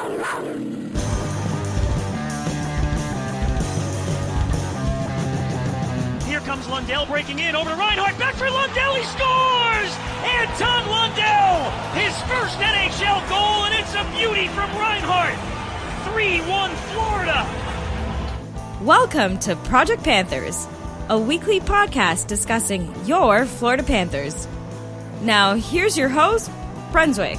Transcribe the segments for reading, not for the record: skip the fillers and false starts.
Here comes Lundell breaking in over to Reinhart. Back for Lundell. He scores! Anton Lundell, his first NHL goal, and it's a beauty from Reinhart. 3-1 Florida. Welcome to Project Panthers, a weekly podcast discussing your Florida Panthers. Now, here's your host, Brunswick.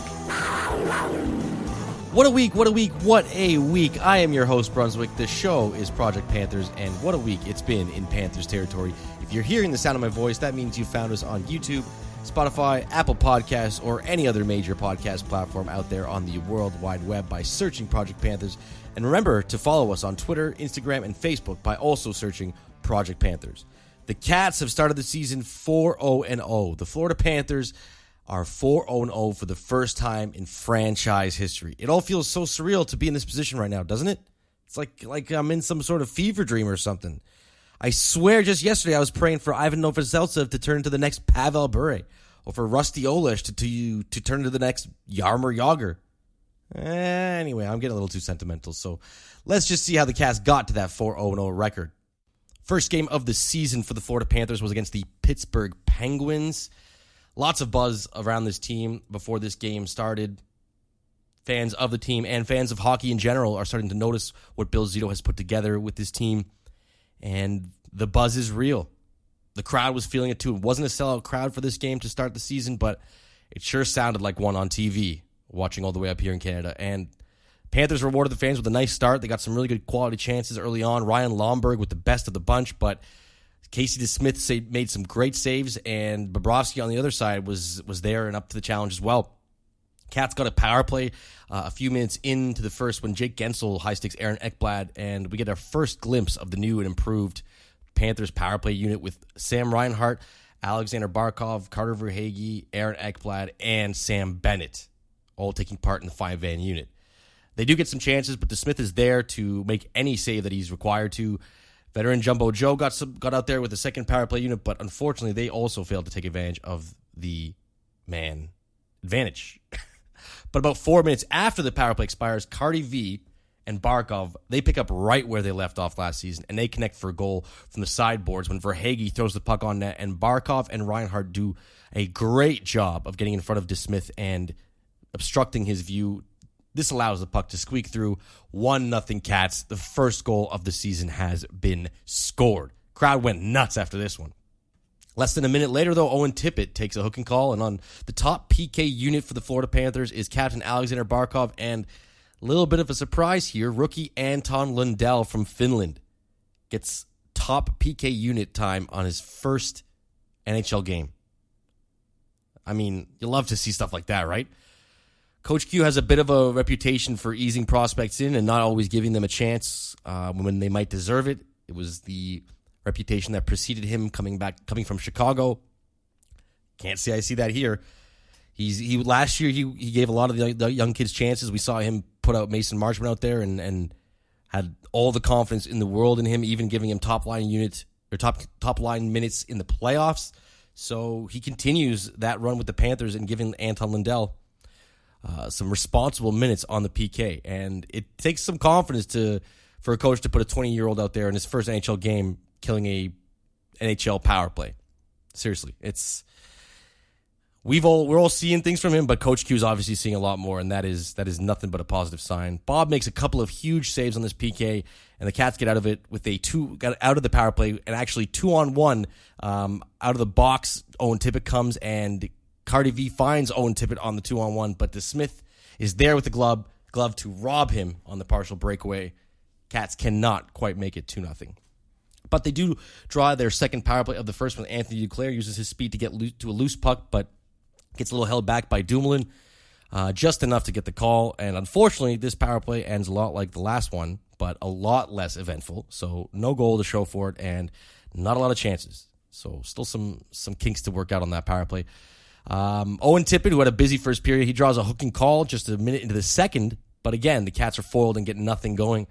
What a week, what a week, what a week. I am your host, Brunswick. The show is Project Panthers, and what a week it's been in Panthers territory. If you're hearing the sound of my voice, that means you found us on YouTube, Spotify, Apple Podcasts, or any other major podcast platform out there on the World Wide Web by searching Project Panthers. And remember to follow us on Twitter, Instagram, and Facebook by also searching Project Panthers. The Cats have started the season 4-0-0. The Florida Panthers are 4-0-0 for the first time in franchise history. It all feels so surreal to be in this position right now, doesn't it? It's like I'm in some sort of fever dream or something. I swear just yesterday I was praying for Ivan Novoselicev to turn into the next Pavel Bure, or for Rusty Olesh to turn into the next Jaromir Jagr. Anyway, I'm getting a little too sentimental, so let's just see how the Cats got to that 4-0-0 record. First game of the season for the Florida Panthers was against the Pittsburgh Penguins. Lots of buzz around this team before this game started. Fans of the team and fans of hockey in general are starting to notice what Bill Zito has put together with this team, and the buzz is real. The crowd was feeling it too. It wasn't a sellout crowd for this game to start the season, but it sure sounded like one on TV, watching all the way up here in Canada. And Panthers rewarded the fans with a nice start. They got some really good quality chances early on. Ryan Lomberg with the best of the bunch, but Casey DeSmith made some great saves, and Bobovsky on the other side was there and up to the challenge as well. Cats got a power play a few minutes into the first when Jake Gensel high-sticks Aaron Ekblad, and we get our first glimpse of the new and improved Panthers power play unit with Sam Reinhart, Alexander Barkov, Carter Verhaeghe, Aaron Ekblad, and Sam Bennett, all taking part in the five-man unit. They do get some chances, but DeSmith is there to make any save that he's required to. Veteran Jumbo Joe got out there with the second power play unit, but unfortunately they also failed to take advantage of the man advantage. But about 4 minutes after the power play expires, Cardi V and Barkov, they pick up right where they left off last season, and they connect for a goal from the sideboards when Verhaeghe throws the puck on net, and Barkov and Reinhart do a great job of getting in front of DeSmith and obstructing his view. This allows the puck to squeak through. 1-0 Cats. The first goal of the season has been scored. Crowd went nuts after this one. Less than a minute later, though, Owen Tippett takes a hook and call, and on the top PK unit for the Florida Panthers is Captain Alexander Barkov, and a little bit of a surprise here, rookie Anton Lundell from Finland gets top PK unit time on his first NHL game. I mean, you love to see stuff like that, right? Coach Q has a bit of a reputation for easing prospects in and not always giving them a chance when they might deserve it. It was the reputation that preceded him coming from Chicago. Can't say I see that here. Last year he gave a lot of the young kids chances. We saw him put out Mason Marchman out there and had all the confidence in the world in him, even giving him top line minutes in the playoffs. So he continues that run with the Panthers and giving Anton Lundell some responsible minutes on the PK, and it takes some confidence for a coach to put a 20-year-old out there in his first NHL game killing a NHL power play. Seriously, we're all seeing things from him, but Coach Q is obviously seeing a lot more, and that is nothing but a positive sign. Bob makes a couple of huge saves on this PK, and the Cats get out of it with got out of the power play, and actually 2-on-1 out of the box. Owen Tippett comes and Cardi V finds Owen Tippett on the 2-on-1, but DeSmith is there with the glove to rob him on the partial breakaway. Cats cannot quite make it 2-0. But they do draw their second power play of the first when Anthony Duclair uses his speed to get to a loose puck, but gets a little held back by Dumoulin, just enough to get the call. And unfortunately, this power play ends a lot like the last one, but a lot less eventful. So no goal to show for it and not a lot of chances. So still some kinks to work out on that power play. Owen Tippett, who had a busy first period, he draws a hook and call just a minute into the second. But again, the Cats are foiled and get nothing going.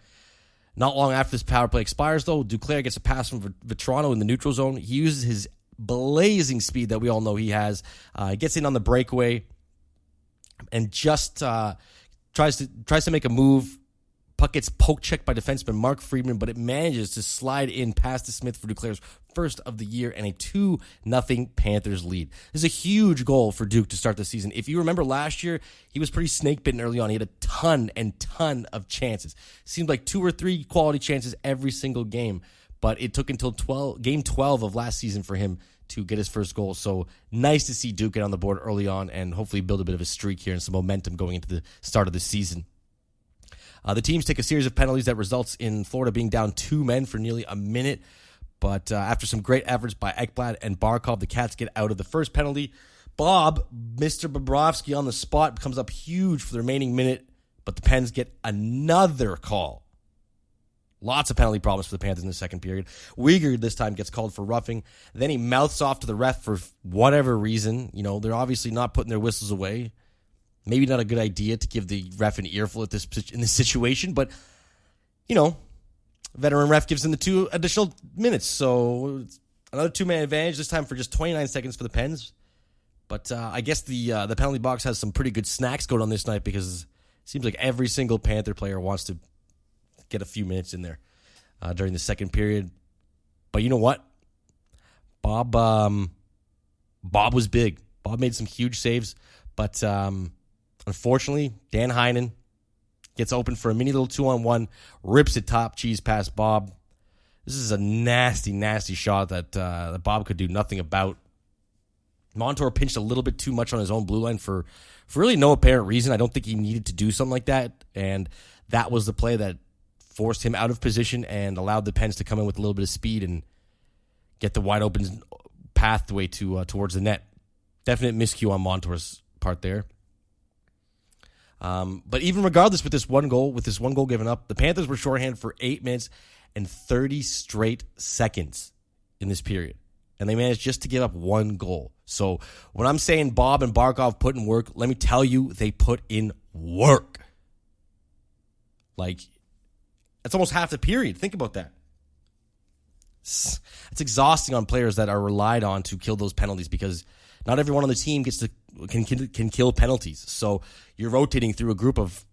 Not long after this power play expires, though, Duclair gets a pass from Vetrano in the neutral zone. He uses his blazing speed that we all know he has. Gets in on the breakaway and just tries to make a move. Puck gets poke checked by defenseman Mark Friedman, but it manages to slide in past the Smith for Duclair's first of the year and a 2-0 Panthers lead. This is a huge goal for Duke to start the season. If you remember last year, he was pretty snake-bitten early on. He had a ton of chances. Seemed like 2 or 3 quality chances every single game, but it took until game 12 of last season for him to get his first goal. So nice to see Duke get on the board early on and hopefully build a bit of a streak here and some momentum going into the start of the season. The teams take a series of penalties that results in Florida being down 2 men for nearly a minute. But after some great efforts by Ekblad and Barkov, the Cats get out of the first penalty. Bob, Mr. Bobovsky on the spot, comes up huge for the remaining minute, but the Pens get another call. Lots of penalty problems for the Panthers in the second period. Uyghur this time gets called for roughing. Then he mouths off to the ref for whatever reason. You know, they're obviously not putting their whistles away. Maybe not a good idea to give the ref an earful in this situation, but, you know, veteran ref gives him the 2 additional minutes. So another 2-man advantage, this time for just 29 seconds for the Pens. But I guess the penalty box has some pretty good snacks going on this night because it seems like every single Panther player wants to get a few minutes in there during the second period. But you know what? Bob was big. Bob made some huge saves, but unfortunately, Dan Heinen gets open for a mini little 2-on-1, rips it top cheese past Bob. This is a nasty, nasty shot that Bob could do nothing about. Montour pinched a little bit too much on his own blue line for really no apparent reason. I don't think he needed to do something like that, and that was the play that forced him out of position and allowed the Pens to come in with a little bit of speed and get the wide open pathway towards the net. Definite miscue on Montour's part there. But even regardless with this one goal given up, the Panthers were shorthanded for 8 minutes and 30 straight seconds in this period. And they managed just to give up 1 goal. So when I'm saying Bob and Barkov put in work, let me tell you, they put in work. Like, that's almost half the period. Think about that. It's exhausting on players that are relied on to kill those penalties because not everyone on the team can kill penalties. So you're rotating through a group of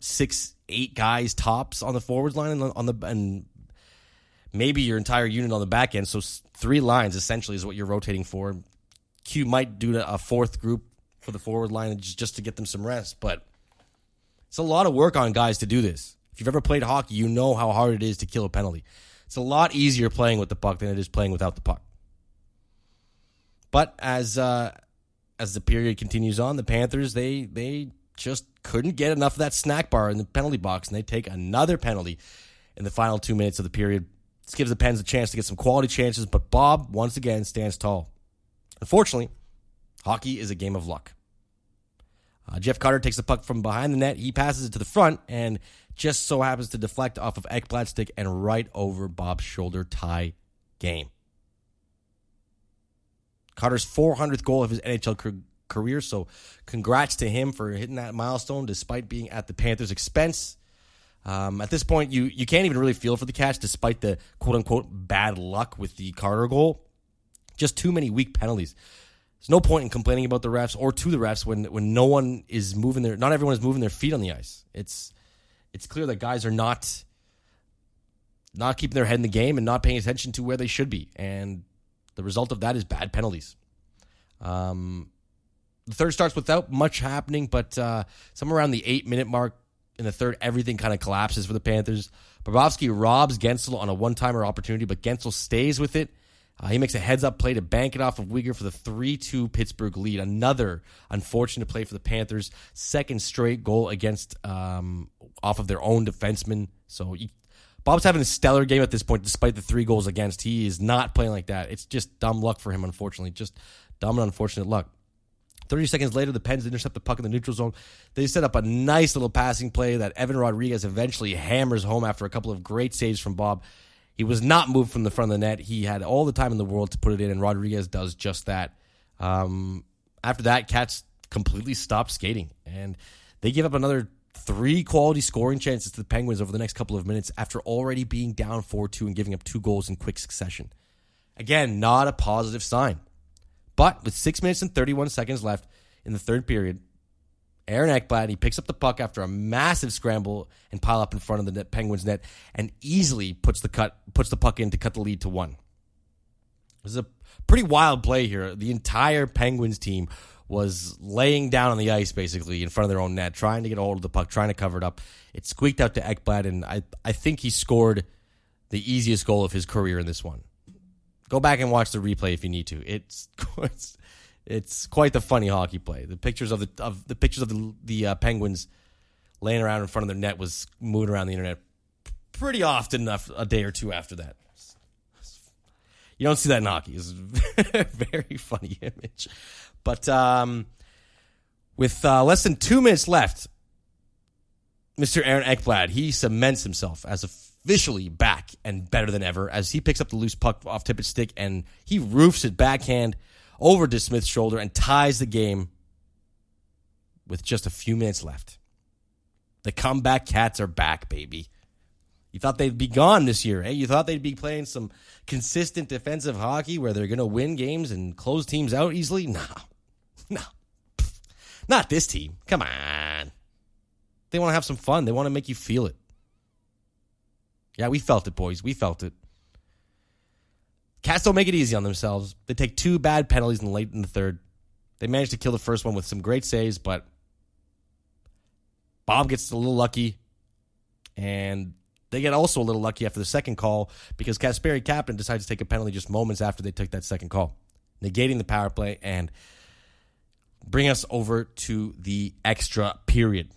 6-8 guys tops on the forwards line and maybe your entire unit on the back end. So 3 lines essentially is what you're rotating for. Q might do a 4th group for the forward line just to get them some rest, but it's a lot of work on guys to do this. If you've ever played hockey, you know how hard it is to kill a penalty. It's a lot easier playing with the puck than it is playing without the puck. But as the period continues on, the Panthers, they just couldn't get enough of that snack bar in the penalty box, and they take another penalty in the final 2 minutes of the period. This gives the Pens a chance to get some quality chances, but Bob, once again, stands tall. Unfortunately, hockey is a game of luck. Jeff Carter takes the puck from behind the net. He passes it to the front and just so happens to deflect off of Ekblad's stick and right over Bob's shoulder. Tie game. Carter's 400th goal of his NHL career, so congrats to him for hitting that milestone despite being at the Panthers' expense. At this point, you can't even really feel for the Cats despite the quote-unquote bad luck with the Carter goal. Just too many weak penalties. There's no point in complaining about the refs or to the refs when no one is moving not everyone is moving their feet on the ice. It's clear that guys are not keeping their head in the game and not paying attention to where they should be. And the result of that is bad penalties. The third starts without much happening, but somewhere around the 8-minute mark in the third, everything kind of collapses for the Panthers. Bobovsky robs Gensel on a one-timer opportunity, but Gensel stays with it. He makes a heads-up play to bank it off of Uyghur for the 3-2 Pittsburgh lead. Another unfortunate play for the Panthers. Second straight goal against off of their own defenseman. So Bob's having a stellar game at this point despite the 3 goals against. He is not playing like that. It's just dumb luck for him, unfortunately. Just dumb and unfortunate luck. 30 seconds later, the Pens intercept the puck in the neutral zone. They set up a nice little passing play that Evan Rodriguez eventually hammers home after a couple of great saves from Bob. He was not moved from the front of the net. He had all the time in the world to put it in, and Rodriguez does just that. After that, Cats completely stopped skating, and they give up another 3 quality scoring chances to the Penguins over the next couple of minutes after already being down 4-2 and giving up 2 goals in quick succession. Again, not a positive sign. But with 6 minutes and 31 seconds left in the third period, Aaron Ekblad. He picks up the puck after a massive scramble and pile up in front of the Penguins net and easily puts the puck in to cut the lead to 1. This is a pretty wild play here. The entire Penguins team was laying down on the ice basically in front of their own net, trying to get a hold of the puck, trying to cover it up. It squeaked out to Ekblad, and I think he scored the easiest goal of his career in this one. Go back and watch the replay if you need to. It's quite the funny hockey play. The pictures of the Penguins laying around in front of their net was moving around the internet pretty often a day or two after that. You don't see that in hockey. It's a very funny image. But with less than 2 minutes left, Mr. Aaron Ekblad, he cements himself as officially back and better than ever as he picks up the loose puck off Tippett's stick and he roofs it backhand over to Smith's shoulder and ties the game with just a few minutes left. The comeback Cats are back, baby. You thought they'd be gone this year, eh? You thought they'd be playing some consistent defensive hockey where they're going to win games and close teams out easily? No. Not this team. Come on. They want to have some fun. They want to make you feel it. Yeah, we felt it, boys. We felt it. Cats don't make it easy on themselves. They take 2 bad penalties late in the third. They managed to kill the first one with some great saves, but Bob gets a little lucky, and they get also a little lucky after the second call because Kasperi Kapanen decides to take a penalty just moments after they took that second call, negating the power play and bring us over to the extra period.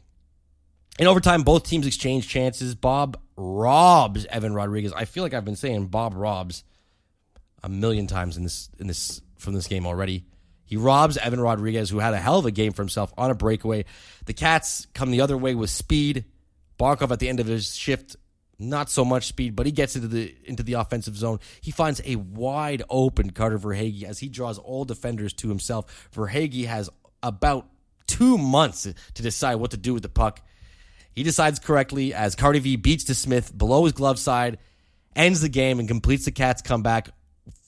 In overtime, both teams exchange chances. Bob robs Evan Rodriguez. I feel like I've been saying Bob robs a million times in this from this game already. He robs Evan Rodriguez, who had a hell of a game for himself on a breakaway. The Cats come the other way with speed. Barkov at the end of his shift, not so much speed, but he gets into the offensive zone. He finds a wide open Carter Verhaeghe as he draws all defenders to himself. Verhaeghe has about 2 months to decide what to do with the puck. He decides correctly as Cardi V beats to Smith below his glove side, ends the game, and completes the Cats' comeback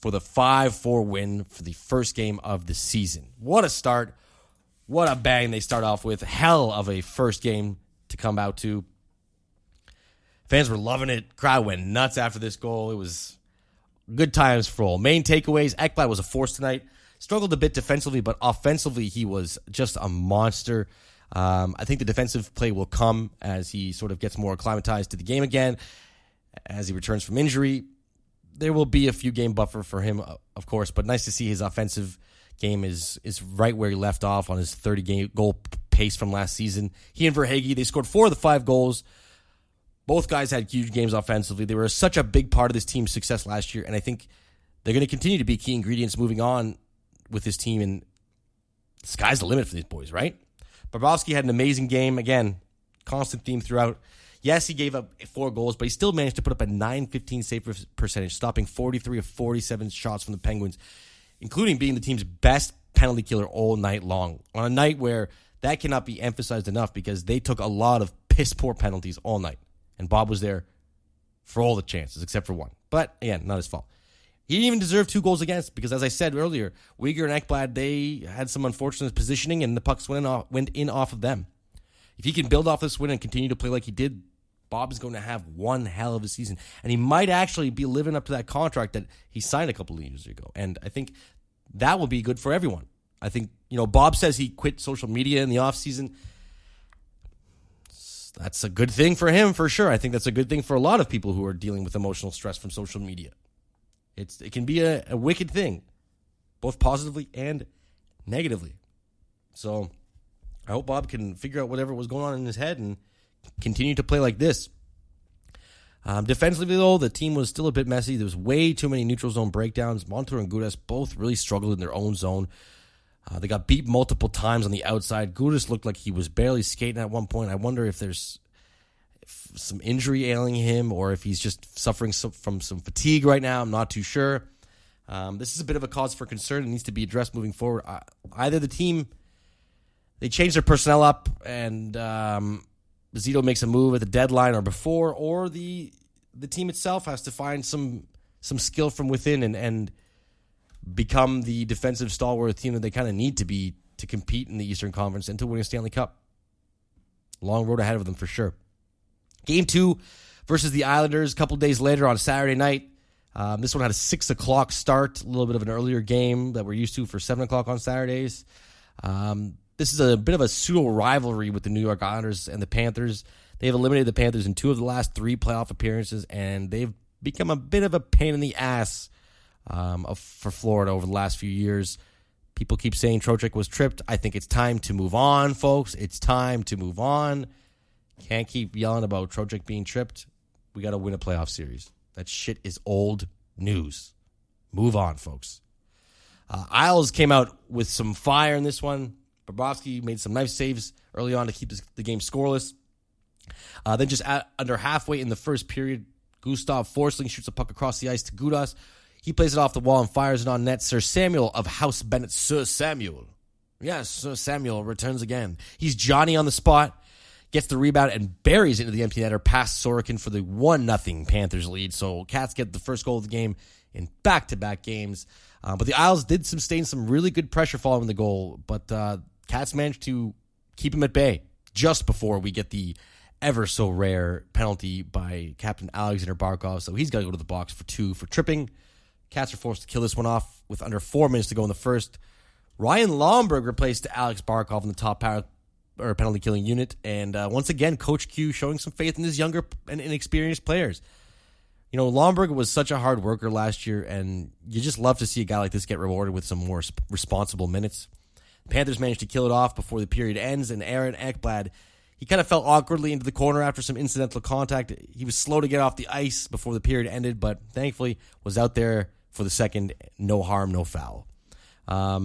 for the 5-4 win for the first game of the season. What a start. What a bang they start off with. Hell of a first game to come out to. Fans were loving it. Crowd went nuts after this goal. It was good times for all. Main takeaways, Ekblad was a force tonight. Struggled a bit defensively, but offensively he was just a monster. I think the defensive play will come as he sort of gets more acclimatized to the game again, as he returns from injury. There will be a few game buffer for him, of course, but nice to see his offensive game is right where he left off on his 30-goal pace from last season. He and Verhaeghe, they scored 4 of the 5 goals. Both guys had huge games offensively. They were such a big part of this team's success last year, and I think they're going to continue to be key ingredients moving on with this team, and the sky's the limit for these boys, right? Bobovsky had an amazing game. Again, constant theme throughout. Yes, he gave up 4 goals, but he still managed to put up a .915 save percentage, stopping 43 of 47 shots from the Penguins, including being the team's best penalty killer all night long. On a night where that cannot be emphasized enough because they took a lot of piss-poor penalties all night. And Bob was there for all the chances, except for one. But, again, not his fault. He didn't even deserve 2 goals against because, as I said earlier, Uyghur and Ekblad, they had some unfortunate positioning, and the pucks went in off of them. If he can build off this win and continue to play like he did, Bob is going to have one hell of a season. And he might actually be living up to that contract that he signed a couple of years ago. And I think that will be good for everyone. I think, Bob says he quit social media in the offseason. That's a good thing for him, for sure. I think that's a good thing for a lot of people who are dealing with emotional stress from social media. It can be a wicked thing, both positively and negatively. So I hope Bob can figure out whatever was going on in his head and continue to play like this. Defensively, though, the team was still a bit messy. There was way too many neutral zone breakdowns. Montour and Gudas both really struggled in their own zone. They got beat multiple times on the outside. Gudas looked like he was barely skating at one point. I wonder if there's some injury ailing him or if he's just suffering from some fatigue right now. I'm not too sure. This is a bit of a cause for concern. It needs to be addressed moving forward. Either the team, they change their personnel up and Zito makes a move at the deadline or before, or the team itself has to find some skill from within and become the defensive stalwart team that they kind of need to be to compete in the Eastern Conference and to win a Stanley Cup. Long road ahead of them for sure. Game 2 versus the Islanders a couple days later on Saturday night. This one had a 6 o'clock start, a little bit of an earlier game that we're used to for 7 o'clock on Saturdays. This is a bit of a pseudo rivalry with the New York Islanders and the Panthers. They've eliminated the Panthers in 2 of the last 3 playoff appearances, and they've become a bit of a pain in the ass for Florida over the last few years. People keep saying Trocheck was tripped. I think it's time to move on, folks. It's time to move on. Can't keep yelling about Trocheck being tripped. We got to win a playoff series. That shit is old news. Move on, folks. Isles came out with some fire in this one. Bobovsky made some nice saves early on to keep the game scoreless. Then just under halfway in the first period, Gustav Forsling shoots a puck across the ice to Gudas. He plays it off the wall and fires it on net. Sir Samuel of House Bennett. Sir Samuel. Yes, Sir Samuel returns again. He's Johnny on the spot. Gets the rebound and buries it into the empty netter past Sorokin for the 1-0 Panthers lead. So Cats get the first goal of the game in back-to-back games. But the Isles did sustain some really good pressure following the goal. But Cats managed to keep him at bay just before we get the ever so rare penalty by Captain Alexander Barkov. So he's got to go to the box for 2 for tripping. Cats are forced to kill this one off with under 4 minutes to go in the first. Ryan Lomberg replaced Alex Barkov in the top power or penalty killing unit. And once again, Coach Q showing some faith in his younger and inexperienced players. You know, Lomberg was such a hard worker last year, and you just love to see a guy like this get rewarded with some more responsible minutes. The Panthers managed to kill it off before the period ends, and Aaron Ekblad, he kind of fell awkwardly into the corner after some incidental contact. He was slow to get off the ice before the period ended, but thankfully was out there for the second. No harm, no foul.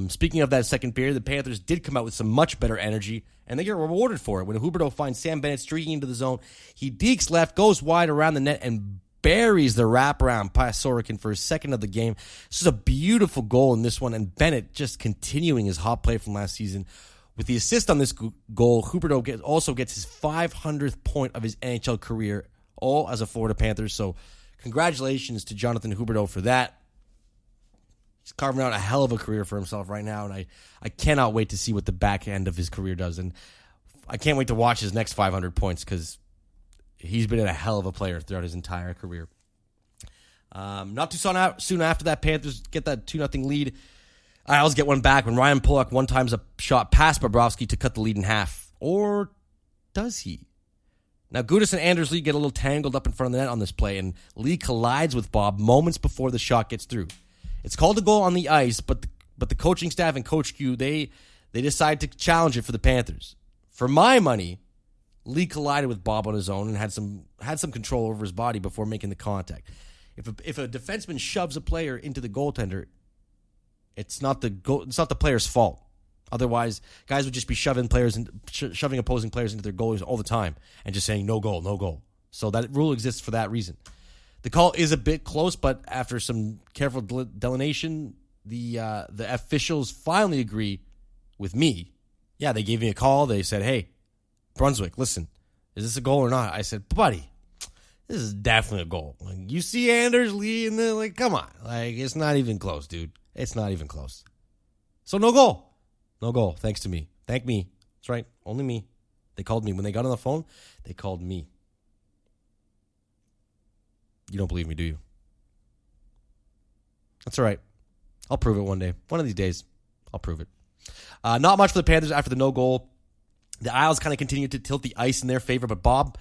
Speaking of that second period, the Panthers did come out with some much better energy, and they get rewarded for it. When Huberdeau finds Sam Bennett streaking into the zone, he dekes left, goes wide around the net, and buries the wraparound past Sorokin for his second of the game. This is a beautiful goal in this one, and Bennett just continuing his hot play from last season. With the assist on this goal, Huberdeau also gets his 500th point of his NHL career, all as a Florida Panther. So congratulations to Jonathan Huberdeau for that. He's carving out a hell of a career for himself right now, and I cannot wait to see what the back end of his career does. And I can't wait to watch his next 500 points because he's been a hell of a player throughout his entire career. Not too soon after that, Panthers get that 2-0 lead. Isles get one back when Ryan Pulock one-times a shot past Bobrovsky to cut the lead in half. Or does he? Now, Gudas and Anders Lee get a little tangled up in front of the net on this play, and Lee collides with Bob moments before the shot gets through. It's called a goal on the ice, but the coaching staff and Coach Q, they decide to challenge it for the Panthers. For my money, Lee collided with Bob on his own and had some control over his body before making the contact. If a defenseman shoves a player into the goaltender, it's not the player's fault. Otherwise, guys would just be shoving opposing players into their goalies all the time and just saying no goal, no goal. So that rule exists for that reason. The call is a bit close, but after some careful delineation, the officials finally agree with me. Yeah, they gave me a call. They said, "Hey, Brunswick, listen, is this a goal or not?" I said, "Buddy, this is definitely a goal. Like, you see Anders Lee, and come on, it's not even close, dude. It's not even close. So no goal, no goal. Thanks to me. Thank me. That's right, only me. They called me when they got on the phone. They called me. You don't believe me, do you? That's all right. I'll prove it one day. One of these days, I'll prove it. Not much for the Panthers after the no goal. The Isles kind of continue to tilt the ice in their favor, but Bob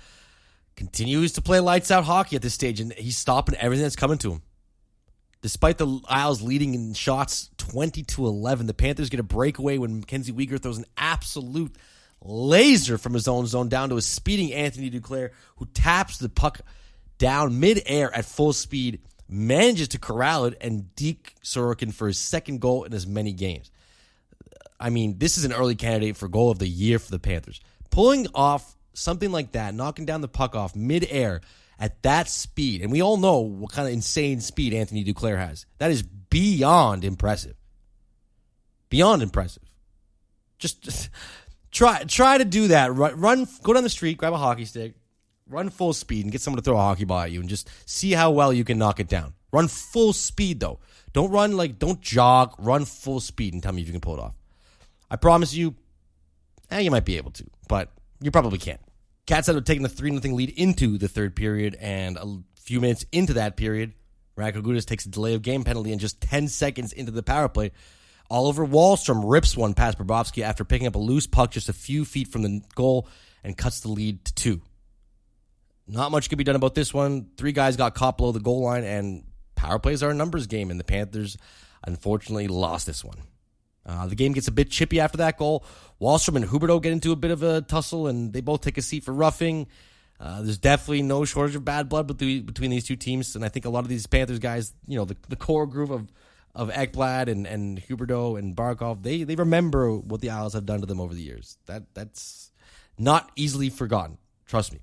continues to play lights out hockey at this stage, and he's stopping everything that's coming to him. Despite the Isles leading in shots 20-11, the Panthers get a breakaway when Mackenzie Weegar throws an absolute laser from his own zone down to a speeding Anthony Duclair, who taps the puck down mid-air at full speed, manages to corral it, and deke Sorokin for his second goal in as many games. I mean, this is an early candidate for goal of the year for the Panthers. Pulling off something like that, knocking down the puck off mid-air at that speed, and we all know what kind of insane speed Anthony Duclair has. That is beyond impressive. Beyond impressive. Just try to do that. Run, go down the street, grab a hockey stick, run full speed, and get someone to throw a hockey ball at you, and just see how well you can knock it down. Run full speed, though. Don't jog. Run full speed and tell me if you can pull it off. I promise you, you might be able to, but You probably can't. Cats ended up taking a 3-0 lead into the third period, and a few minutes into that period, Radko Gudas takes a delay of game penalty, and just 10 seconds into the power play, Oliver Wahlstrom rips one past Bobovsky after picking up a loose puck just a few feet from the goal and cuts the lead to 2. Not much could be done about this one. 3 guys got caught below the goal line, and power plays are a numbers game, and the Panthers unfortunately lost this one. The game gets a bit chippy after that goal. Wahlstrom and Huberdeau get into a bit of a tussle, and they both take a seat for roughing. There's definitely no shortage of bad blood between these two teams, and I think a lot of these Panthers guys, the core group of Ekblad and Huberdeau and Barkov, they remember what the Isles have done to them over the years. That's not easily forgotten. Trust me.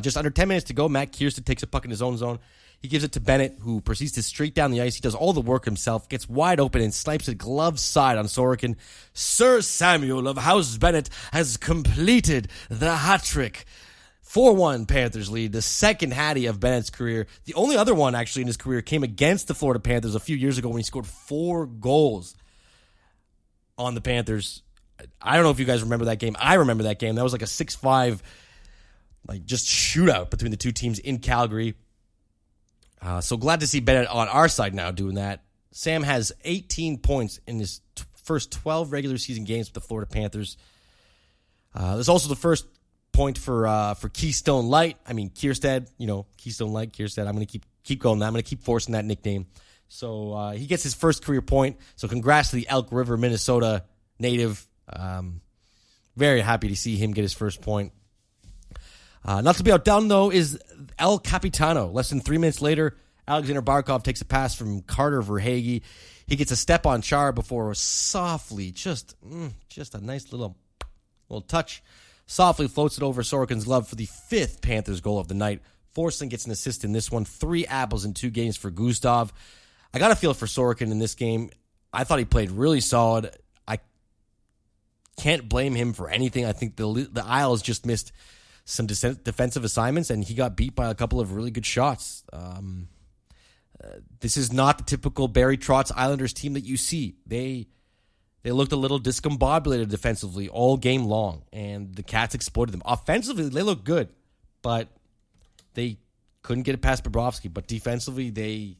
Just under 10 minutes to go, Matt Kiersted takes a puck in his own zone. He gives it to Bennett, who proceeds to streak down the ice. He does all the work himself, gets wide open, and snipes it glove side on Sorokin. Sir Samuel of House Bennett has completed the hat trick. 4-1 Panthers lead, the second hattie of Bennett's career. The only other one, actually, in his career came against the Florida Panthers a few years ago when he scored 4 goals on the Panthers. I don't know if you guys remember that game. I remember that game. That was like a 6-5, just shootout between the two teams in Calgary. So glad to see Bennett on our side now doing that. Sam has 18 points in his first 12 regular season games with the Florida Panthers. There's also the first point for Keystone Light. I mean, Kiersted, Keystone Light, Kiersted. I'm going to keep going. I'm going to keep forcing that nickname. So he gets his first career point. So congrats to the Elk River, Minnesota native. Very happy to see him get his first point. Not to be outdone, though, is El Capitano. Less than 3 minutes later, Alexander Barkov takes a pass from Carter Verhaeghe. He gets a step on Char before softly, just a nice little touch, softly floats it over Sorokin's glove for the 5th Panthers goal of the night. Forsling gets an assist in this one. 3 apples in 2 games for Gustav. I got a feel for Sorokin in this game. I thought he played really solid. I can't blame him for anything. I think the Isles just missed some defensive assignments, and he got beat by a couple of really good shots. This is not the typical Barry Trotz Islanders team that you see. They looked a little discombobulated defensively all game long, and the Cats exploited them. Offensively, they looked good, but they couldn't get it past Bobovsky. But defensively,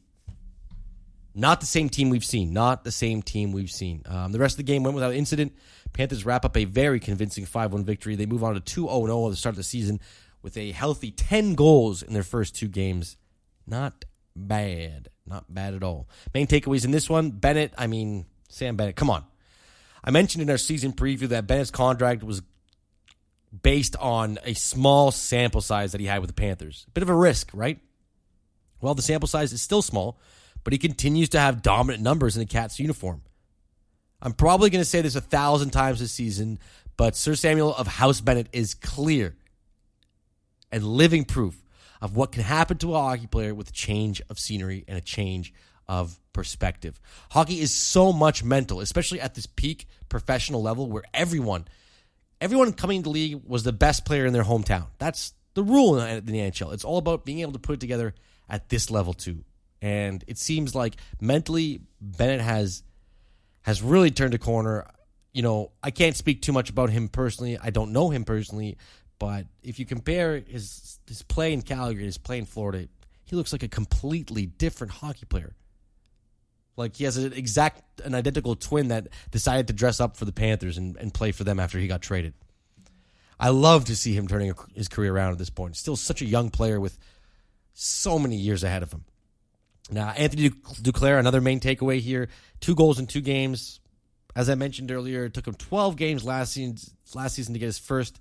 not the same team we've seen. Not the same team we've seen. The rest of the game went without incident. Panthers wrap up a very convincing 5-1 victory. They move on to 2-0 at the start of the season with a healthy 10 goals in their first 2 games. Not bad. Not bad at all. Main takeaways in this one, Sam Bennett, come on. I mentioned in our season preview that Bennett's contract was based on a small sample size that he had with the Panthers. A bit of a risk, right? Well, the sample size is still small, but he continues to have dominant numbers in the Cats uniform. I'm probably going to say this 1,000 times this season, but Sir Samuel of House Bennett is clear and living proof of what can happen to a hockey player with a change of scenery and a change of perspective. Hockey is so much mental, especially at this peak professional level where everyone coming into the league was the best player in their hometown. That's the rule in the NHL. It's all about being able to put it together at this level too. And it seems like mentally Bennett has really turned a corner. I can't speak too much about him personally. I don't know him personally, but if you compare his play in Calgary and his play in Florida, he looks like a completely different hockey player. Like he has an identical twin that decided to dress up for the Panthers and play for them after he got traded. I love to see him turning his career around at this point. Still such a young player with so many years ahead of him. Now, Anthony Duclair, another main takeaway here. 2 goals in 2 games. As I mentioned earlier, it took him 12 games last season to get his first.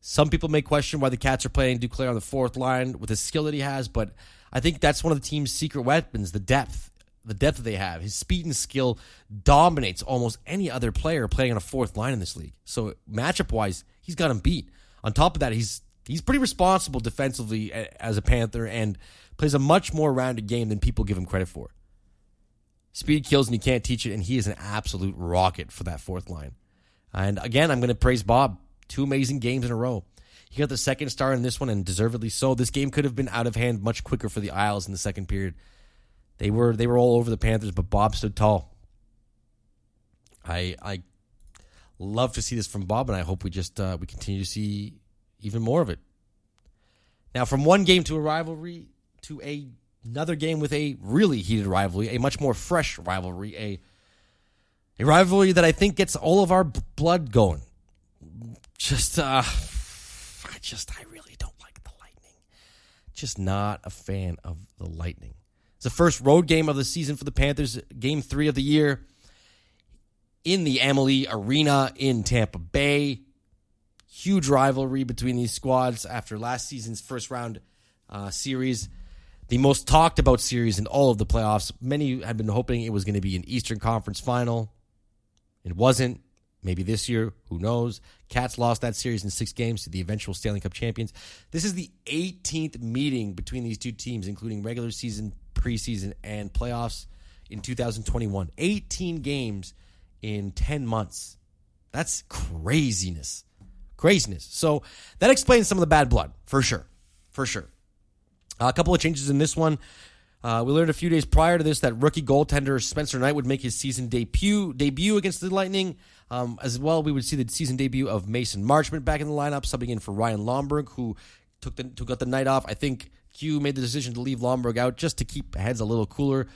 Some people may question why the Cats are playing Duclair on the 4th line with the skill that he has, but I think that's one of the team's secret weapons, the depth that they have. His speed and skill dominates almost any other player playing on a 4th line in this league. So matchup-wise, he's got him beat. On top of that, he's pretty responsible defensively as a Panther and plays a much more rounded game than people give him credit for. Speed kills and you can't teach it, and he is an absolute rocket for that 4th line. And again, I'm going to praise Bob. 2 amazing games in a row. He got the 2nd star in this one, and deservedly so. This game could have been out of hand much quicker for the Isles in the 2nd period. They were all over the Panthers, but Bob stood tall. I love to see this from Bob, and I hope we continue to see even more of it. Now, from one game to a rivalry to another game with a really heated rivalry, a much more fresh rivalry, a rivalry that I think gets all of our blood going. I really don't like the Lightning. Just not a fan of the Lightning. It's the first road game of the season for the Panthers, game 3 of the year in the Amalie Arena in Tampa Bay. Huge rivalry between these squads after last season's first round series. The most talked about series in all of the playoffs. Many had been hoping it was going to be an Eastern Conference final. It wasn't. Maybe this year, who knows? Cats lost that series in 6 games to the eventual Stanley Cup champions. This is the 18th meeting between these two teams, including regular season, preseason, and playoffs in 2021. 18 games in 10 months. That's craziness. Craziness. So that explains some of the bad blood, for sure. For sure. A couple of changes in this one. We learned a few days prior to this that rookie goaltender Spencer Knight would make his season debut against the Lightning. As well, we would see the season debut of Mason Marchment back in the lineup, subbing in for Ryan Lomberg, who took out the night off. I think Q made the decision to leave Lomberg out just to keep heads a little cooler.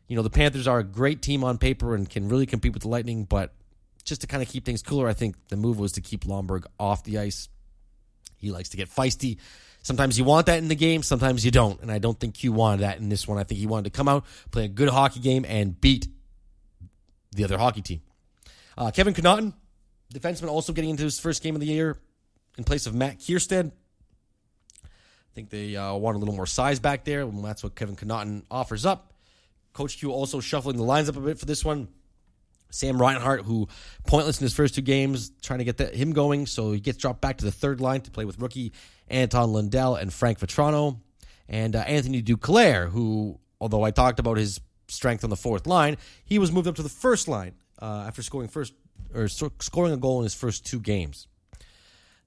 You know, the Panthers are a great team on paper and can really compete with the Lightning, but just to kind of keep things cooler, I think the move was to keep Lomberg off the ice. He likes to get feisty. Sometimes you want that in the game, sometimes you don't, and I don't think Q wanted that in this one. I think he wanted to come out, play a good hockey game, and beat the other hockey team. Kevin Connaughton, defenseman, also getting into his first game of the year in place of Matt Kierstead. I think they want a little more size back there, and that's what Kevin Connaughton offers up. Coach Q also shuffling the lines up a bit for this one. Sam Reinhart, who pointless in his first 2 games, trying to get him going, so he gets dropped back to the third line to play with rookie Anton Lundell and Frank Vetrano. And Anthony Duclair, who, although I talked about his strength on the fourth line, he was moved up to the first line after scoring a goal in his first 2 games.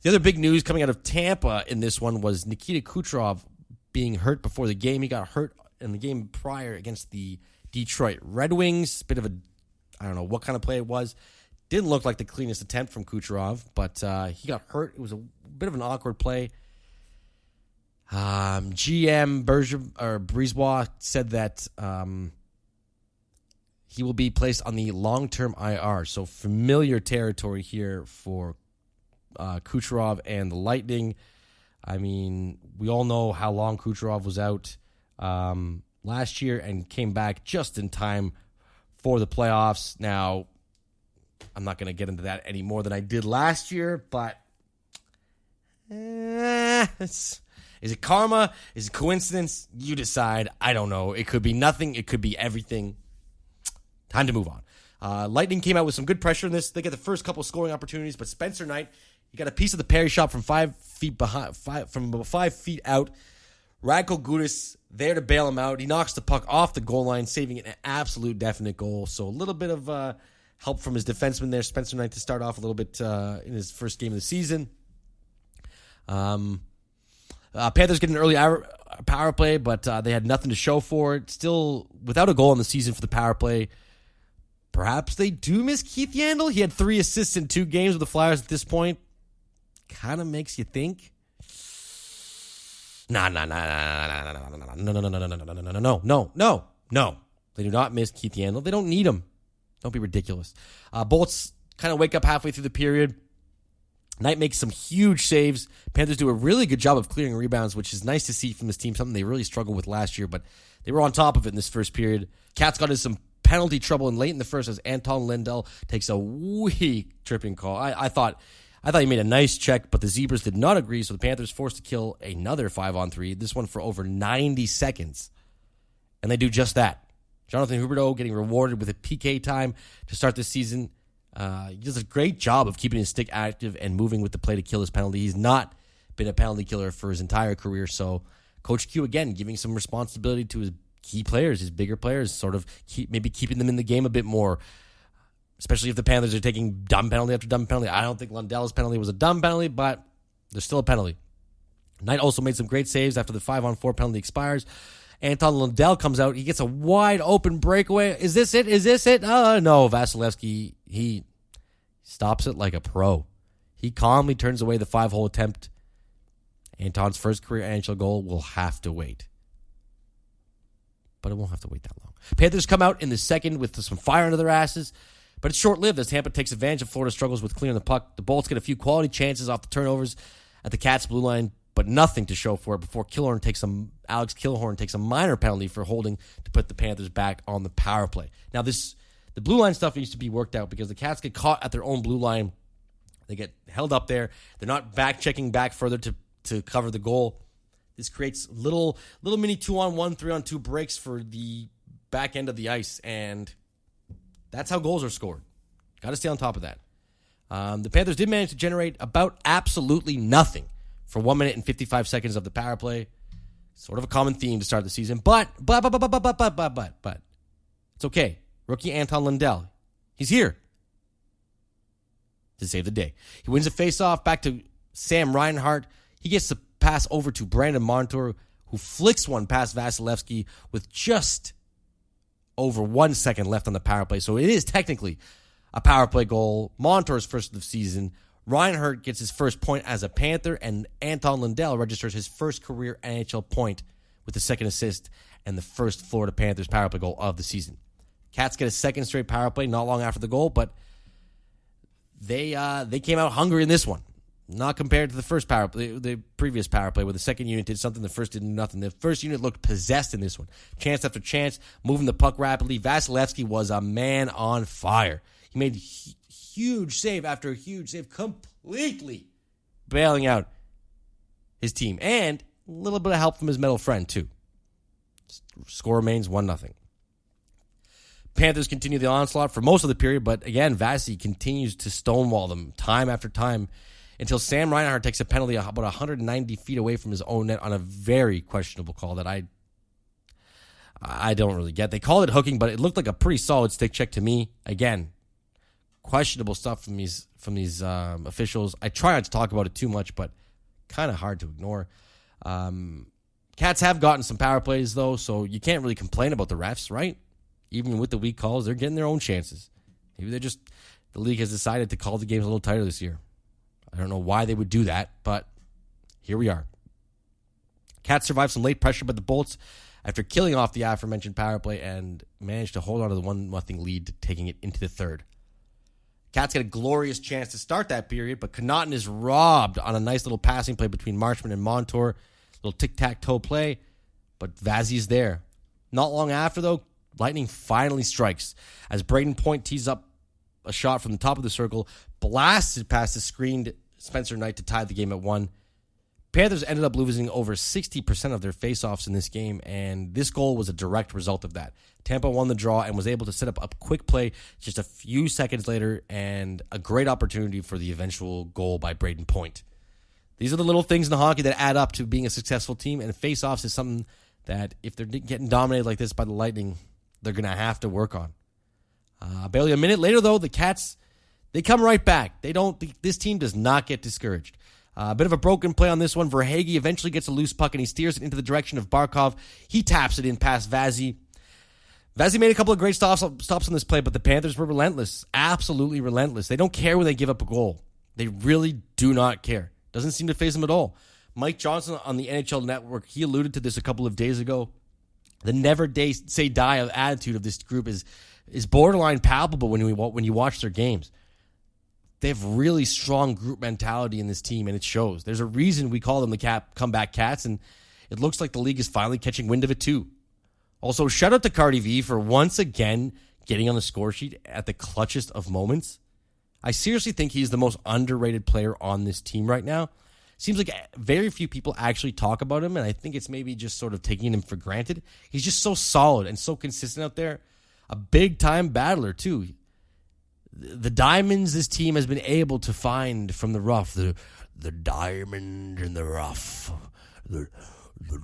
The other big news coming out of Tampa in this one was Nikita Kucherov being hurt before the game. He got hurt in the game prior against the Detroit Red Wings. Bit of I don't know what kind of play it was. Didn't look like the cleanest attempt from Kucherov, but he got hurt. It was a bit of an awkward play. GM Brisebois said that he will be placed on the long-term IR. So familiar territory here for Kucherov and the Lightning. I mean, we all know how long Kucherov was out last year and came back just in time for the playoffs. Now, I'm not going to get into that any more than I did last year, but is it karma? Is it coincidence? You decide. I don't know. It could be nothing. It could be everything. Time to move on. Lightning came out with some good pressure in this. They get the first couple scoring opportunities, but Spencer Knight, he got a piece of the parry shot from 5 feet behind, from about 5 feet out. Radko Gudas there to bail him out. He knocks the puck off the goal line, saving an absolute definite goal. So a little bit of help from his defenseman there, Spencer Knight, to start off a little bit in his first game of the season. Panthers get an early power play, but they had nothing to show for it. Still without a goal in the season for the power play. Perhaps they do miss Keith Yandle. He had 3 assists in 2 games with the Flyers at this point. Kind of makes you think. No. They do not miss Keith Yandle. They don't need him. Don't be ridiculous. Bolts kind of wake up halfway through the period. Knight makes some huge saves. Panthers do a really good job of clearing rebounds, which is nice to see from this team, something they really struggled with last year, but they were on top of it in this first period. Cats got into some penalty trouble late in the first as Anton Lundell takes a weak tripping call. I thought he made a nice check, but the Zebras did not agree, so the Panthers forced to kill another 5-on-3, this one for over 90 seconds. And they do just that. Jonathan Huberdeau getting rewarded with a PK time to start this season. He does a great job of keeping his stick active and moving with the play to kill his penalty. He's not been a penalty killer for his entire career, so Coach Q, again, giving some responsibility to his key players, his bigger players, sort of keeping them in the game a bit more, especially if the Panthers are taking dumb penalty after dumb penalty. I don't think Lundell's penalty was a dumb penalty, but there's still a penalty. Knight also made some great saves after the 5-on-4 penalty expires. Anton Lundell comes out. He gets a wide open breakaway. Is this it? No, Vasilevsky, he stops it like a pro. He calmly turns away the 5-hole attempt Anton's first career NHL goal will have to wait. But it won't have to wait that long. Panthers come out in the second with some fire under their asses, but it's short-lived as Tampa takes advantage of Florida's struggles with clearing the puck. The Bolts get a few quality chances off the turnovers at the Cats' blue line, but nothing to show for it before Alex Killorn takes a minor penalty for holding to put the Panthers back on the power play. Now, the blue line stuff needs to be worked out because the Cats get caught at their own blue line. They get held up there. They're not checking back further to cover the goal. This creates little mini 2-on-1, 3-on-2 breaks for the back end of the ice, and that's how goals are scored. Got to stay on top of that. The Panthers did manage to generate about absolutely nothing for 1 minute and 55 seconds of the power play. Sort of a common theme to start the season, but it's okay. Rookie Anton Lundell, he's here to save the day. He wins a face-off back to Sam Reinhart. He gets the pass over to Brandon Montour, who flicks one past Vasilevsky with just over 1 second left on the power play. So it is technically a power play goal. Montour's first of the season. Reinhart gets his first point as a Panther, and Anton Lundell registers his first career NHL point with the second assist and the first Florida Panthers power play goal of the season. Cats get a second straight power play not long after the goal, but they came out hungry in this one. Not compared to the first power play, the previous power play, where the second unit did something, the first did nothing. The first unit looked possessed in this one. Chance after chance, moving the puck rapidly. Vasilevsky was a man on fire. He made huge save after huge save, completely bailing out his team. And a little bit of help from his metal friend, too. Score remains 1-0. Panthers continue the onslaught for most of the period, but again, Vasi continues to stonewall them time after time until Sam Reinhart takes a penalty about 190 feet away from his own net on a very questionable call that I don't really get. They called it hooking, but it looked like a pretty solid stick check to me. Again, questionable stuff from these officials. I try not to talk about it too much, but kind of hard to ignore. Cats have gotten some power plays, though, so you can't really complain about the refs, right? Even with the weak calls, they're getting their own chances. Maybe the league has decided to call the games a little tighter this year. I don't know why they would do that, but here we are. Cats survived some late pressure by the Bolts after killing off the aforementioned power play and managed to hold on to the 1-0 lead, taking it into the third. Cats get a glorious chance to start that period, but Connaughton is robbed on a nice little passing play between Marchment and Montour. Little tic-tac-toe play, but Vazzy's there. Not long after, though, lightning finally strikes as Braden Point tees up a shot from the top of the circle, blasted past the screened Spencer Knight to tie the game at 1. Panthers ended up losing over 60% of their faceoffs in this game, and this goal was a direct result of that. Tampa won the draw and was able to set up a quick play just a few seconds later, and a great opportunity for the eventual goal by Braden Point. These are the little things in hockey that add up to being a successful team, and faceoffs is something that if they're getting dominated like this by the Lightning, they're going to have to work on. Barely a minute later, though, the Cats, they come right back. This team does not get discouraged. A bit of a broken play on this one. Verhaeghe eventually gets a loose puck, and he steers it into the direction of Barkov. He taps it in past Vazzy. Vazzy made a couple of great stops on this play, but the Panthers were relentless. Absolutely relentless. They don't care when they give up a goal. They really do not care. Doesn't seem to faze them at all. Mike Johnson on the NHL Network, he alluded to this a couple of days ago. The never say die of attitude of this group is borderline palpable when you watch their games. They have really strong group mentality in this team, and it shows. There's a reason we call them the comeback Cats, and it looks like the league is finally catching wind of it too. Also, shout out to Cardi V for once again getting on the score sheet at the clutchest of moments. I seriously think he's the most underrated player on this team right now. Seems like very few people actually talk about him, and I think it's maybe just sort of taking him for granted. He's just so solid and so consistent out there. A big-time battler, too. The diamonds this team has been able to find from the rough. The diamond in the rough. The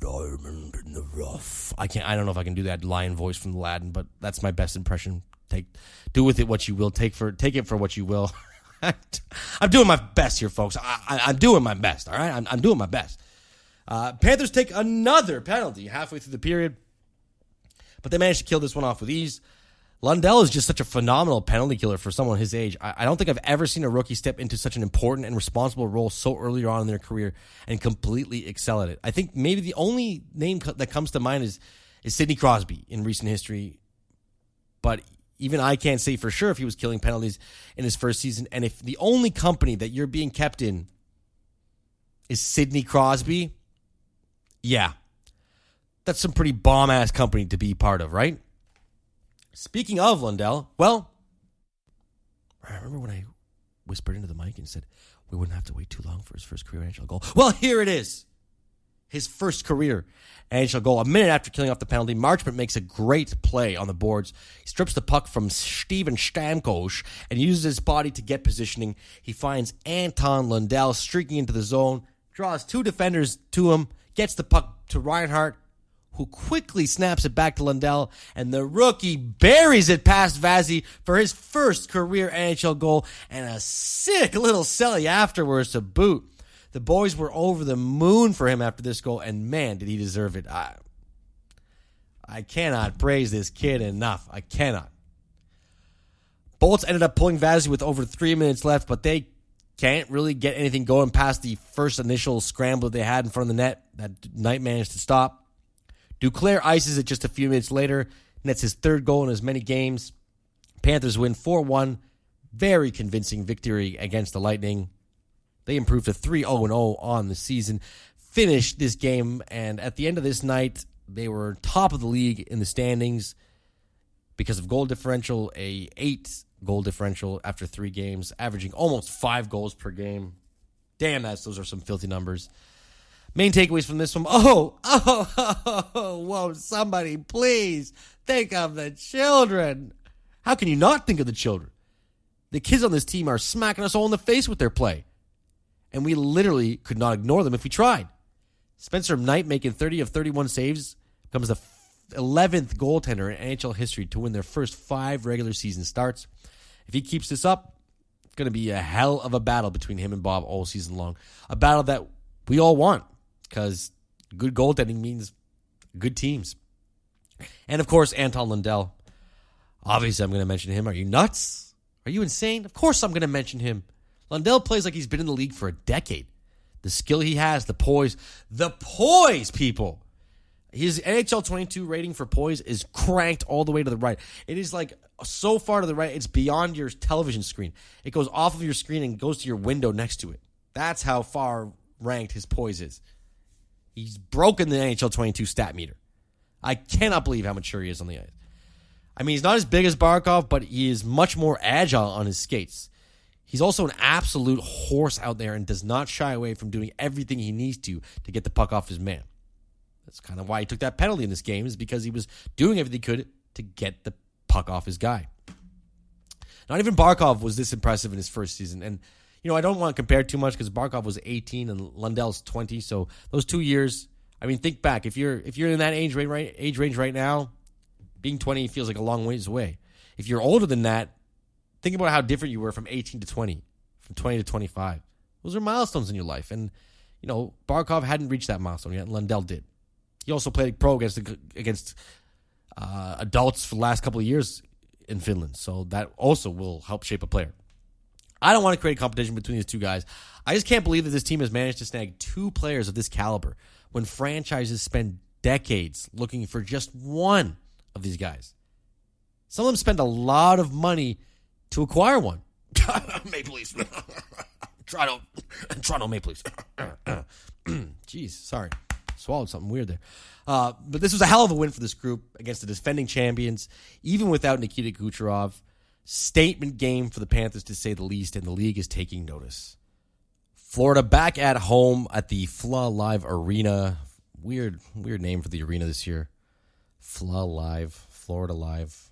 diamond in the rough. I don't know if I can do that lion voice from Aladdin, but that's my best impression. Do with it what you will. Take it for what you will. I'm doing my best here, folks. I'm doing my best, all right? I'm doing my best. Panthers take another penalty halfway through the period, but they managed to kill this one off with ease. Lundell is just such a phenomenal penalty killer for someone his age. I don't think I've ever seen a rookie step into such an important and responsible role so early on in their career and completely excel at it. I think maybe the only name that comes to mind is Sidney Crosby in recent history. But even I can't say for sure if he was killing penalties in his first season. And if the only company that you're being kept in is Sidney Crosby, yeah, that's some pretty bomb-ass company to be part of, right? Speaking of Lundell, well, I remember when I whispered into the mic and said we wouldn't have to wait too long for his first career NHL goal. Well, here it is. His first career NHL goal. A minute after killing off the penalty, Marchment makes a great play on the boards. He strips the puck from Steven Stamkos and uses his body to get positioning. He finds Anton Lundell streaking into the zone, draws two defenders to him, gets the puck to Reinhart, who quickly snaps it back to Lundell, and the rookie buries it past Vazzy for his first career NHL goal and a sick little celly afterwards to boot. The boys were over the moon for him after this goal, and man, did he deserve it. I cannot praise this kid enough. I cannot. Bolts ended up pulling Vazzy with over 3 minutes left, but they can't really get anything going past the first initial scramble they had in front of the net that Knight managed to stop. Duclair ices it just a few minutes later, nets his third goal in as many games. Panthers win 4-1. Very convincing victory against the Lightning. They improved to 3-0-0 on the season. Finished this game, and at the end of this night, they were top of the league in the standings because of goal differential, a 8-goal differential after 3 games, averaging almost 5 goals per game. Damn, those are some filthy numbers. Main takeaways from this one. Whoa, somebody please think of the children. How can you not think of the children? The kids on this team are smacking us all in the face with their play. And we literally could not ignore them if we tried. Spencer Knight making 30 of 31 saves becomes the 11th goaltender in NHL history to win their first 5 regular season starts. If he keeps this up, it's going to be a hell of a battle between him and Bob all season long. A battle that we all want, because good goaltending means good teams. And, of course, Anton Lundell. Obviously, I'm going to mention him. Are you nuts? Are you insane? Of course I'm going to mention him. Lundell plays like he's been in the league for a decade. The skill he has, the poise, people. His NHL 22 rating for poise is cranked all the way to the right. It is like so far to the right, it's beyond your television screen. It goes off of your screen and goes to your window next to it. That's how far ranked his poise is. He's broken the NHL 22 stat meter. I cannot believe how mature he is on the ice. I mean, he's not as big as Barkov, but he is much more agile on his skates. He's also an absolute horse out there and does not shy away from doing everything he needs to get the puck off his man. That's kind of why he took that penalty in this game, is because he was doing everything he could to get the puck off his guy. Not even Barkov was this impressive in his first season. And, you know, I don't want to compare too much because Barkov was 18 and Lundell's 20. So those 2 years, I mean, think back. If you're in that age range right now, being 20 feels like a long ways away. If you're older than that, think about how different you were from 18 to 20, from 20 to 25. Those are milestones in your life. And, you know, Barkov hadn't reached that milestone yet, and Lundell did. He also played pro against adults for the last couple of years in Finland, so that also will help shape a player. I don't want to create a competition between these two guys. I just can't believe that this team has managed to snag 2 players of this caliber when franchises spend decades looking for just one of these guys. Some of them spend a lot of money to acquire one. Maple Leafs. Toronto Maple Leafs. Jeez, sorry. Swallowed something weird there. But this was a hell of a win for this group against the defending champions, even without Nikita Kucherov. Statement game for the Panthers, to say the least, and the league is taking notice. Florida back at home at the FLA Live Arena. Weird name for the arena this year. FLA Live, Florida Live.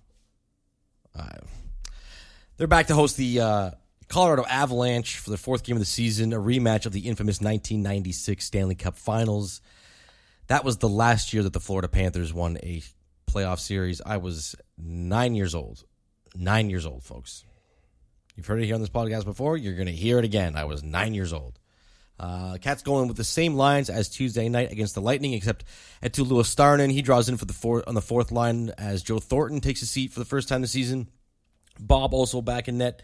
They're back to host the Colorado Avalanche for the 4th game of the season, a rematch of the infamous 1996 Stanley Cup Finals. That was the last year that the Florida Panthers won a playoff series. I was 9 years old. 9 years old, folks. You've heard it here on this podcast before. You're going to hear it again. I was 9 years old. Cats going with the same lines as Tuesday night against the Lightning, except Etu Luostarinen, he draws in on the fourth line as Joe Thornton takes a seat for the first time this season. Bob also back in net.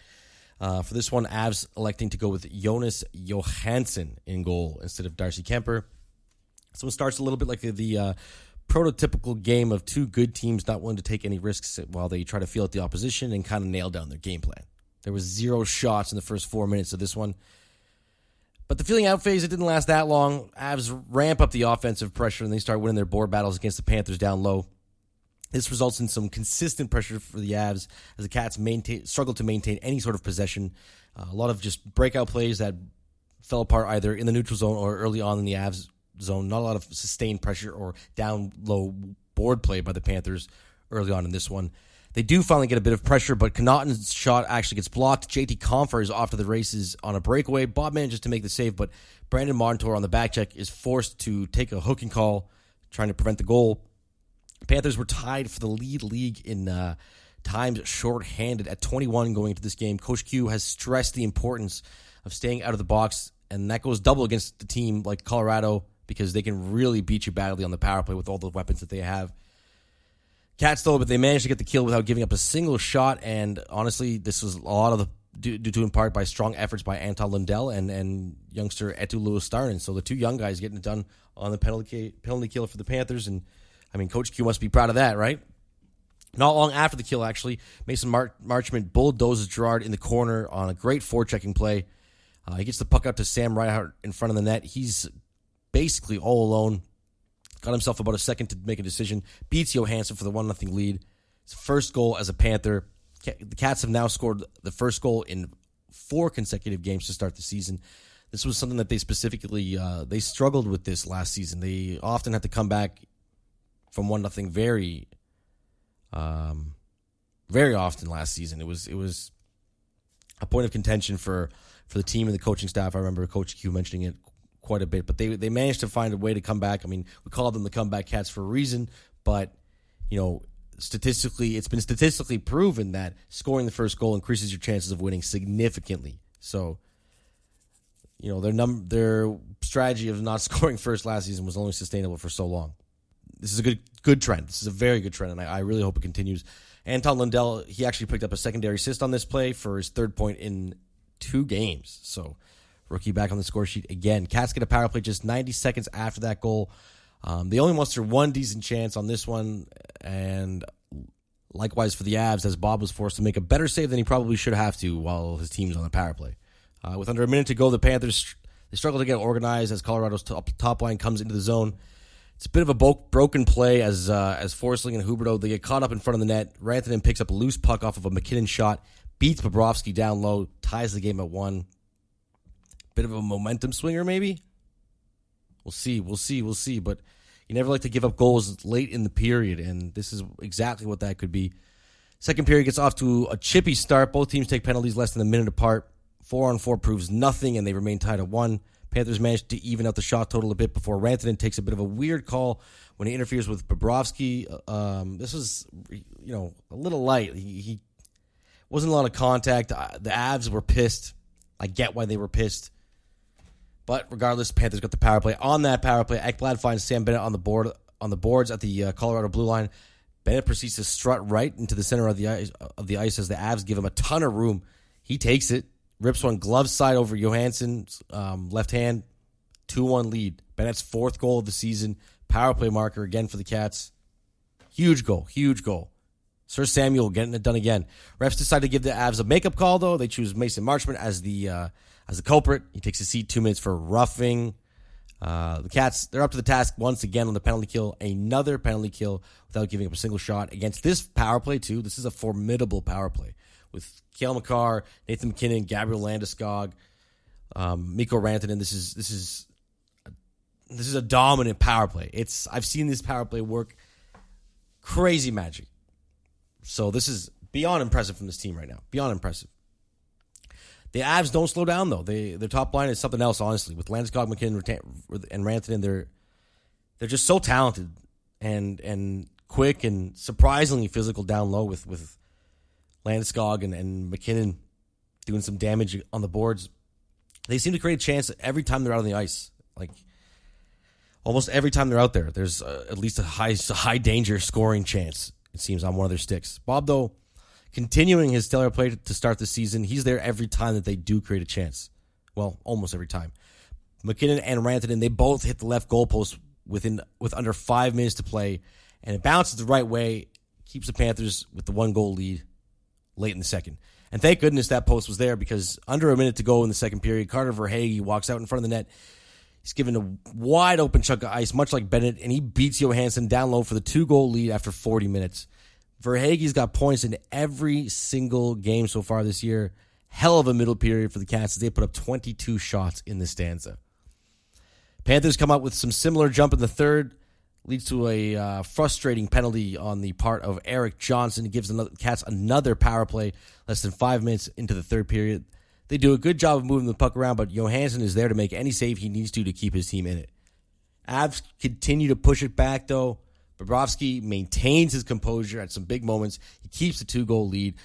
For this one, Avs electing to go with Jonas Johansson in goal instead of Darcy Kemper. So it starts a little bit like the prototypical game of two good teams not willing to take any risks while they try to feel out the opposition and kind of nail down their game plan. There was 0 shots in the first 4 minutes of this one. But the feeling out phase, it didn't last that long. Avs ramp up the offensive pressure and they start winning their board battles against the Panthers down low. This results in some consistent pressure for the Avs as the Cats struggle to maintain any sort of possession. A lot of just breakout plays that fell apart either in the neutral zone or early on in the Avs zone. Not a lot of sustained pressure or down low board play by the Panthers early on in this one. They do finally get a bit of pressure, but Connaughton's shot actually gets blocked. JT Compher is off to the races on a breakaway. Bob manages to make the save, but Brandon Montour on the back check is forced to take a hooking call, trying to prevent the goal. Panthers were tied for the league in times shorthanded at 21 going into this game. Coach Q has stressed the importance of staying out of the box, and that goes double against a team like Colorado because they can really beat you badly on the power play with all the weapons that they have. Cats, though, but they managed to get the kill without giving up a single shot, and honestly, this was a lot of due to in part by strong efforts by Anton Lundell and youngster Etu Luostarinen. So the two young guys getting it done on the penalty kill for the Panthers, and I mean, Coach Q must be proud of that, right? Not long after the kill, actually, Mason Marchment bulldozes Girard in the corner on a great forechecking play. He gets the puck out to Sam Reinhart in front of the net. He's basically all alone. Got himself about a second to make a decision. Beats Johansson for the 1-0 lead. His first goal as a Panther. The Cats have now scored the first goal in 4 consecutive games to start the season. This was something that they specifically they struggled with this last season. They often had to come back from 1-0 very often last season. It was a point of contention for the team and the coaching staff. I remember Coach Q mentioning it quite a bit, but they managed to find a way to come back. I mean, we call them the comeback Cats for a reason, but you know, statistically, it's been statistically proven that scoring the first goal increases your chances of winning significantly. So, you know, their strategy of not scoring first last season was only sustainable for so long. This is a good trend. This is a very good trend, and I really hope it continues. Anton Lundell, he actually picked up a secondary assist on this play for his 3rd point in 2 games. So, rookie back on the score sheet again. Cats get a power play just 90 seconds after that goal. They only muster one decent chance on this one, and likewise for the Avs, as Bob was forced to make a better save than he probably should have to while his team's on the power play. With under a minute to go, the Panthers, they struggle to get organized as Colorado's top line comes into the zone. It's a bit of a broken play as Forsling and Huberdeau, they get caught up in front of the net. Rantanen picks up a loose puck off of a McKinnon shot, beats Bobovsky down low, ties the game at 1. Bit of a momentum swinger, maybe? We'll see. But you never like to give up goals late in the period, and this is exactly what that could be. Second period gets off to a chippy start. Both teams take penalties less than a minute apart. 4-on-4 proves nothing, and they remain tied at 1. Panthers managed to even out the shot total a bit before Rantanen takes a bit of a weird call when he interferes with Bobrovsky. This was, a little light. He wasn't a lot of contact. The Avs were pissed. I get why they were pissed. But regardless, Panthers got the power play. On that power play, Ekblad finds Sam Bennett on the boards at the Colorado blue line. Bennett proceeds to strut right into the center of the ice as the Avs give him a ton of room. He takes it, rips one glove side over Johansson's left hand, 2-1 lead. Bennett's 4th goal of the season. Power play marker again for the Cats. Huge goal. Sir Samuel getting it done again. Refs decide to give the Avs a makeup call, though. They choose Mason Marchment as the culprit. He takes a seat 2 minutes for roughing. The Cats, they're up to the task once again on the penalty kill. Another penalty kill without giving up a single shot. Against this power play, too, this is a formidable power play with Cale Makar, Nathan McKinnon, Gabriel Landeskog, Mikko Rantanen. This is a dominant power play. I've seen this power play work crazy magic. So this is beyond impressive from this team right now. Beyond impressive. The Avs don't slow down, though. Their top line is something else, honestly. With Landeskog, McKinnon, and Rantanen, they're just so talented and quick and surprisingly physical down low with Landeskog and McKinnon doing some damage on the boards. They seem to create a chance every time they're out on the ice. Like, almost every time they're out there, there's at least a high danger scoring chance, it seems, on one of their sticks. Bob, though, continuing his stellar play to start the season, he's there every time that they do create a chance. Well, almost every time. McKinnon and Rantanen, they both hit the left goalpost with under 5 minutes to play, and it bounces the right way, keeps the Panthers with the 1-goal lead late in the second. And thank goodness that post was there, because under a minute to go in the second period, Carter Verhaeghe walks out in front of the net. He's given a wide open chunk of ice, much like Bennett, and he beats Johansson down low for the 2-goal lead after 40 minutes. Verhaeghe's got points in every single game so far this year. Hell of a middle period for the Cats as they put up 22 shots in the stanza. Panthers come out with some similar jump in the third. Leads to a frustrating penalty on the part of Eric Johnson. It gives the Cats another power play less than 5 minutes into the third period. They do a good job of moving the puck around, but Johansson is there to make any save he needs to keep his team in it. Avs continue to push it back, though. Bobovsky maintains his composure at some big moments. He keeps the 2-goal lead.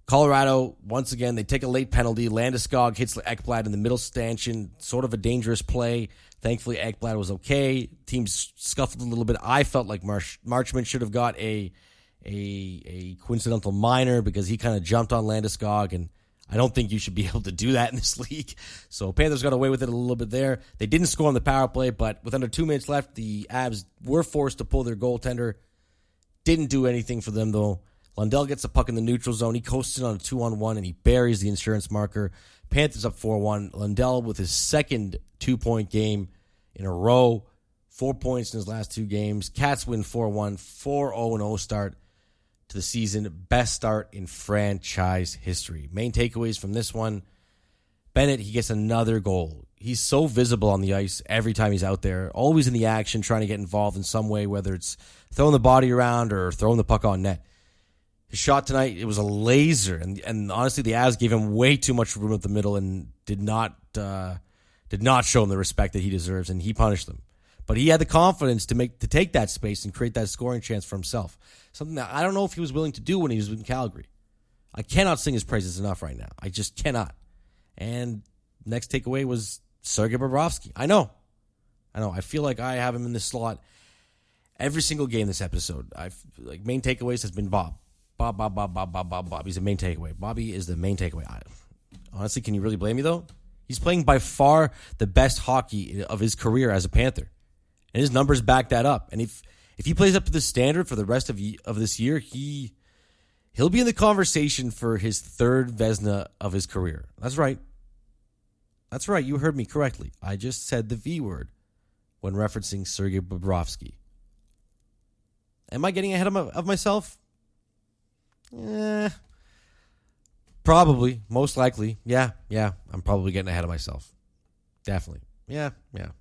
Colorado, once again, they take a late penalty. Landeskog hits Ekblad in the middle stanchion. Sort of a dangerous play. Thankfully, Ekblad was okay. Team scuffled a little bit. I felt like Marchment should have got a coincidental minor because he kind of jumped on Landeskog, and I don't think you should be able to do that in this league. So Panthers got away with it a little bit there. They didn't score on the power play, but with under 2 minutes left, the Avs were forced to pull their goaltender. Didn't do anything for them, though. Lundell gets the puck in the neutral zone. He coasts in on a 2-on-1, and he buries the insurance marker. Panthers up 4-1. Lundell with his second 2-point game in a row. 4 points in his last 2 games. Cats win 4-1. 4-0-0 start to the season. Best start in franchise history. Main takeaways from this one. Bennett, he gets another goal. He's so visible on the ice every time he's out there. Always in the action, trying to get involved in some way, whether it's throwing the body around or throwing the puck on net. His shot tonight, it was a laser, and honestly, the Avs gave him way too much room at the middle and did not show him the respect that he deserves, and he punished them. But he had the confidence to take that space and create that scoring chance for himself. Something that I don't know if he was willing to do when he was in Calgary. I cannot sing his praises enough right now. I just cannot. And next takeaway was Sergey Bobovsky. I know. I feel like I have him in this slot every single game this episode. Main takeaways has been Bob. Bob. He's the main takeaway. Bobby is the main takeaway. Honestly, can you really blame me, though? He's playing by far the best hockey of his career as a Panther. And his numbers back that up. And if he plays up to the standard for the rest of this year, he'll be in the conversation for his third Vezina of his career. That's right. You heard me correctly. I just said the V word when referencing Sergey Bobovsky. Am I getting ahead of myself? Probably, most likely. Yeah, I'm probably getting ahead of myself. Definitely. Yeah. But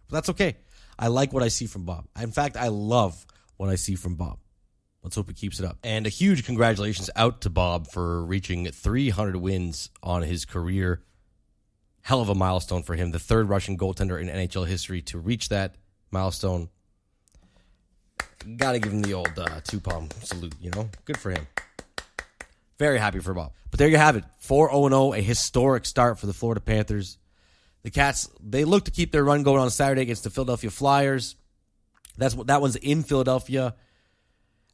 that's okay. I like what I see from Bob. In fact, I love what I see from Bob. Let's hope he keeps it up. And a huge congratulations out to Bob for reaching 300 wins on his career. Hell of a milestone for him. The third Russian goaltender in NHL history to reach that milestone. Got to give him the old two-palm salute, Good for him. Very happy for Bob. But there you have it. 4-0-0, a historic start for the Florida Panthers. The Cats, they look to keep their run going on Saturday against the Philadelphia Flyers. That one's in Philadelphia.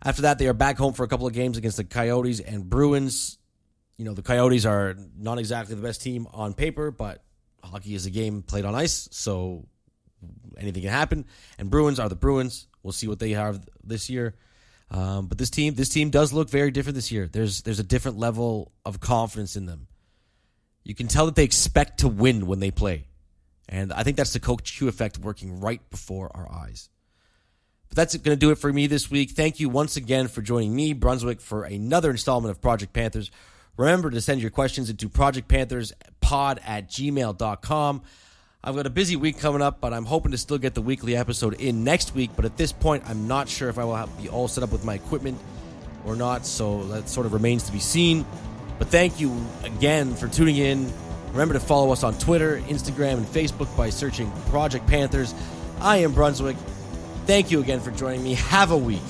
After that, they are back home for a couple of games against the Coyotes and Bruins. The Coyotes are not exactly the best team on paper, but hockey is a game played on ice, so anything can happen. And Bruins are the Bruins. We'll see what they have this year. But this team does look very different this year. There's a different level of confidence in them. You can tell that they expect to win when they play. And I think that's the Coach Q effect working right before our eyes. But that's going to do it for me this week. Thank you once again for joining me, Brunswick, for another installment of Project Panthers. Remember to send your questions into projectpantherspod@gmail.com. I've got a busy week coming up, but I'm hoping to still get the weekly episode in next week. But at this point, I'm not sure if I will be all set up with my equipment or not, so that sort of remains to be seen. But thank you again for tuning in. Remember to follow us on Twitter, Instagram, and Facebook by searching Project Panthers. I am Brunswick. Thank you again for joining me. Have a week.